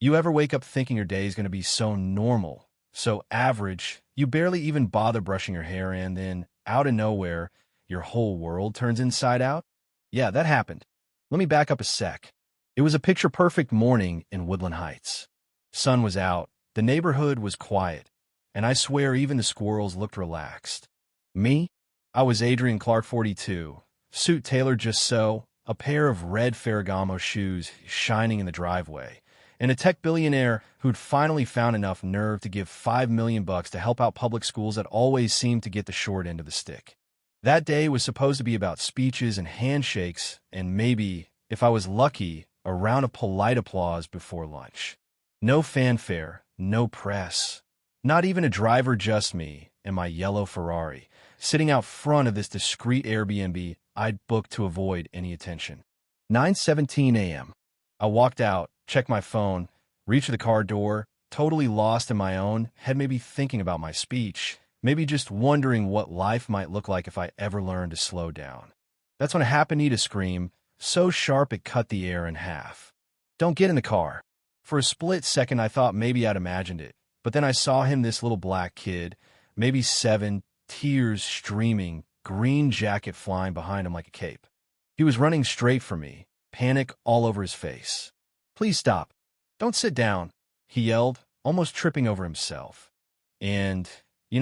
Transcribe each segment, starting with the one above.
You ever wake up thinking your day is going to be so normal, so average, you barely even bother brushing your hair, and then, out of nowhere, your whole world turns inside out? Yeah, that happened. Let me back up a sec. It was a picture-perfect morning in Woodland Heights. Sun was out, the neighborhood was quiet, and I swear even the squirrels looked relaxed. Me? I was Adrian Clark, 42, suit tailored just so, a pair of red Ferragamo shoes shining in the driveway, and a tech billionaire who'd finally found enough nerve to give $5 million to help out public schools that always seemed to get the short end of the stick. That day was supposed to be about speeches and handshakes, and maybe, if I was lucky, a round of polite applause before lunch. No fanfare, no press, not even a driver, just me and my yellow Ferrari, sitting out front of this discreet Airbnb I'd booked to avoid any attention. 9:17 a.m. I walked out, checked my phone, reached the car door, totally lost in my own head, maybe thinking about my speech, maybe just wondering what life might look like if I ever learned to slow down. That's when Hapanita screamed, so sharp it cut the air in half. Don't get in the car. For a split second, I thought maybe I'd imagined it, but then I saw him, this little black kid, maybe 7, tears streaming, green jacket flying behind him like a cape. He was running straight for me, panic all over his face. Please stop. Don't sit down, he yelled, almost tripping over himself. And,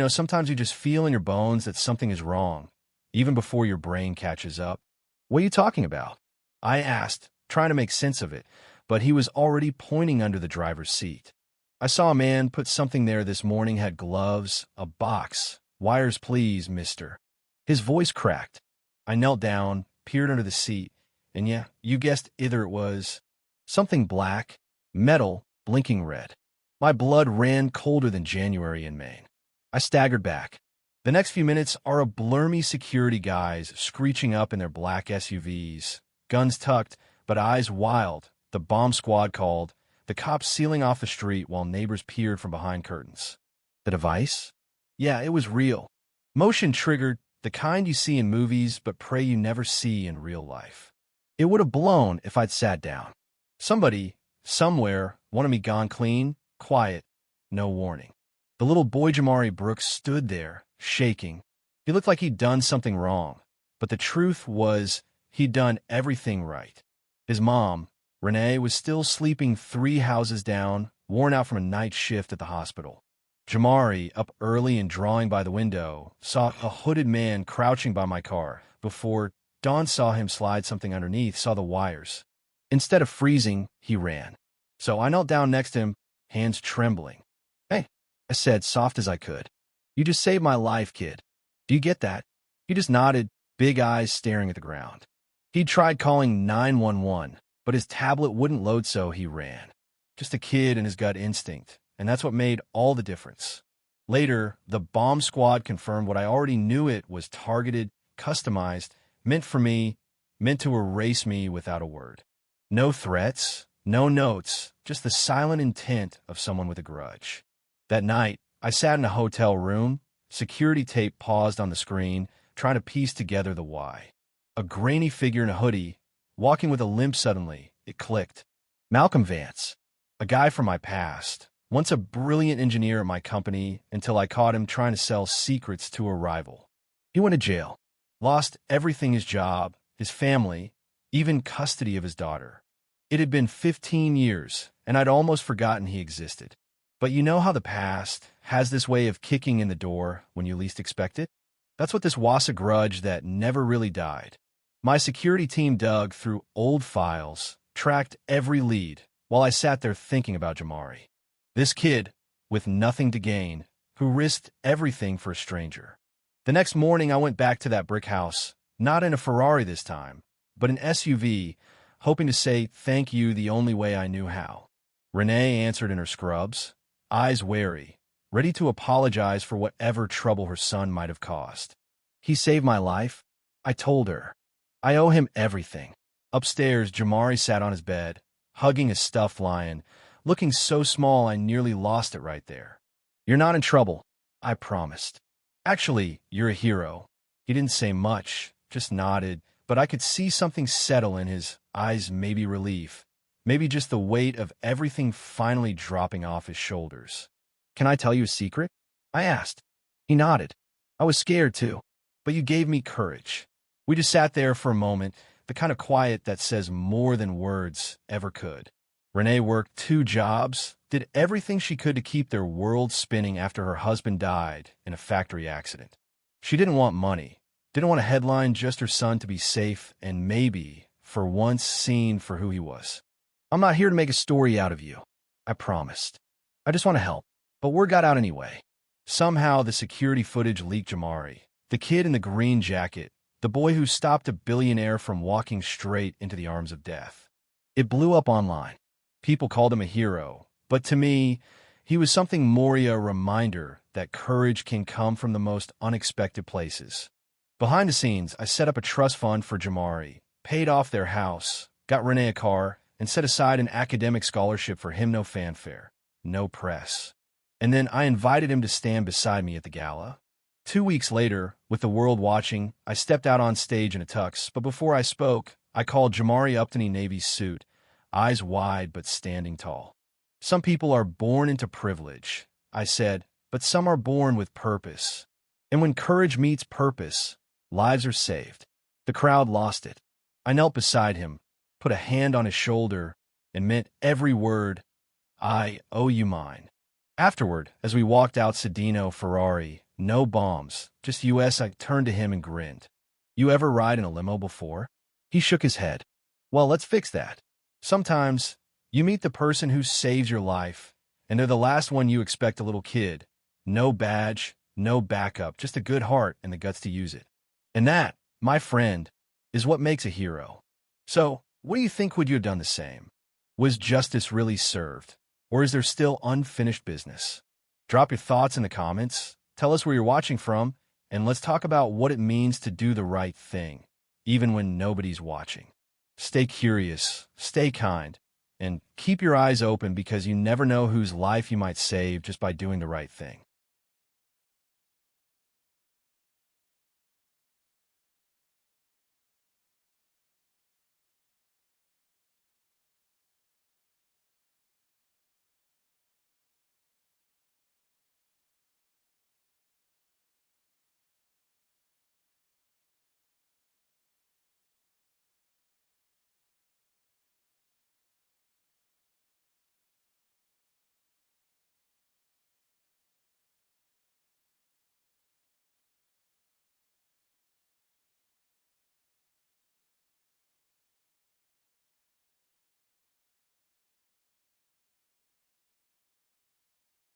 sometimes you just feel in your bones that something is wrong, even before your brain catches up. What are you talking about? I asked, trying to make sense of it, but he was already pointing under the driver's seat. I saw a man put something there this morning, had gloves, a box. Wires, please, mister. His voice cracked. I knelt down, peered under the seat, and yeah, you guessed, either it was something black, metal, blinking red. My blood ran colder than January in Maine. I staggered back. The next few minutes are a blurmy security guys screeching up in their black SUVs, guns tucked, but eyes wild. The bomb squad called, the cops sealing off the street while neighbors peered from behind curtains. The device? Yeah, it was real. Motion triggered, the kind you see in movies but pray you never see in real life. It would have blown if I'd sat down. Somebody, somewhere, wanted me gone clean, quiet, no warning. The little boy Jamari Brooks stood there, shaking. He looked like he'd done something wrong, but the truth was he'd done everything right. His mom, Renee, was still sleeping 3 houses down, worn out from a night shift at the hospital. Jamari, up early and drawing by the window, saw a hooded man crouching by my car. Before Dawn saw him slide something underneath, saw the wires. Instead of freezing, he ran. So I knelt down next to him, hands trembling. Hey, I said, soft as I could. You just saved my life, kid. Do you get that? He just nodded, big eyes staring at the ground. He'd tried calling 911, but his tablet wouldn't load, so he ran. Just a kid and his gut instinct, and that's what made all the difference. Later, the bomb squad confirmed what I already knew. It was targeted, customized, meant for me, meant to erase me without a word. No threats, no notes, just the silent intent of someone with a grudge. That night, I sat in a hotel room, security tape paused on the screen, trying to piece together the why. A grainy figure in a hoodie, walking with a limp. Suddenly, it clicked. Malcolm Vance, a guy from my past, once a brilliant engineer at my company, until I caught him trying to sell secrets to a rival. He went to jail, lost everything, his job, his family, even custody of his daughter. It had been 15 years, and I'd almost forgotten he existed. But you know how the past has this way of kicking in the door when you least expect it? That's what this was, a grudge that never really died. My security team dug through old files, tracked every lead, while I sat there thinking about Jamari. This kid, with nothing to gain, who risked everything for a stranger. The next morning, I went back to that brick house, not in a Ferrari this time, but an SUV, hoping to say thank you the only way I knew how. Renee answered in her scrubs, eyes wary, ready to apologize for whatever trouble her son might have caused. He saved my life, I told her. I owe him everything. Upstairs, Jamari sat on his bed, hugging a stuffed lion, looking so small I nearly lost it right there. You're not in trouble, I promised. Actually, you're a hero. He didn't say much, just nodded, but I could see something settle in his eyes, maybe relief, Maybe just the weight of everything finally dropping off his shoulders. "Can I tell you a secret?" I asked. He nodded. "I was scared too, but you gave me courage." We just sat there for a moment, the kind of quiet that says more than words ever could. Renee worked 2 jobs, did everything she could to keep their world spinning after her husband died in a factory accident. She didn't want money, didn't want a headline, just her son to be safe and maybe, for once, seen for who he was. "I'm not here to make a story out of you," I promised. "I just want to help." But word got out anyway. Somehow the security footage leaked. Jamari, the kid in the green jacket, the boy who stopped a billionaire from walking straight into the arms of death. It blew up online. People called him a hero, but to me, he was something more, a reminder that courage can come from the most unexpected places. Behind the scenes, I set up a trust fund for Jamari, paid off their house, got Renee a car, and set aside an academic scholarship for him. No fanfare, no press. And then I invited him to stand beside me at the gala. 2 weeks later, with the world watching, I stepped out on stage in a tux, but before I spoke, I called Jamari up in a navy suit, eyes wide but standing tall. "Some people are born into privilege," I said, "but some are born with purpose. And when courage meets purpose, lives are saved." The crowd lost it. I knelt beside him, put a hand on his shoulder, and meant every word, "I owe you mine." Afterward, as we walked out Sedino Ferrari, no bombs, just US, I turned to him and grinned. "You ever ride in a limo before?" He shook his head. "Well, let's fix that. Sometimes you meet the person who saves your life, and they're the last one you expect. A little kid. No badge, no backup, just a good heart and the guts to use it. And that, my friend, is what makes a hero." So, what do you think? Would you have done the same? Was justice really served? Or is there still unfinished business? Drop your thoughts in the comments, tell us where you're watching from, and let's talk about what it means to do the right thing, even when nobody's watching. Stay curious, stay kind, and keep your eyes open, because you never know whose life you might save just by doing the right thing.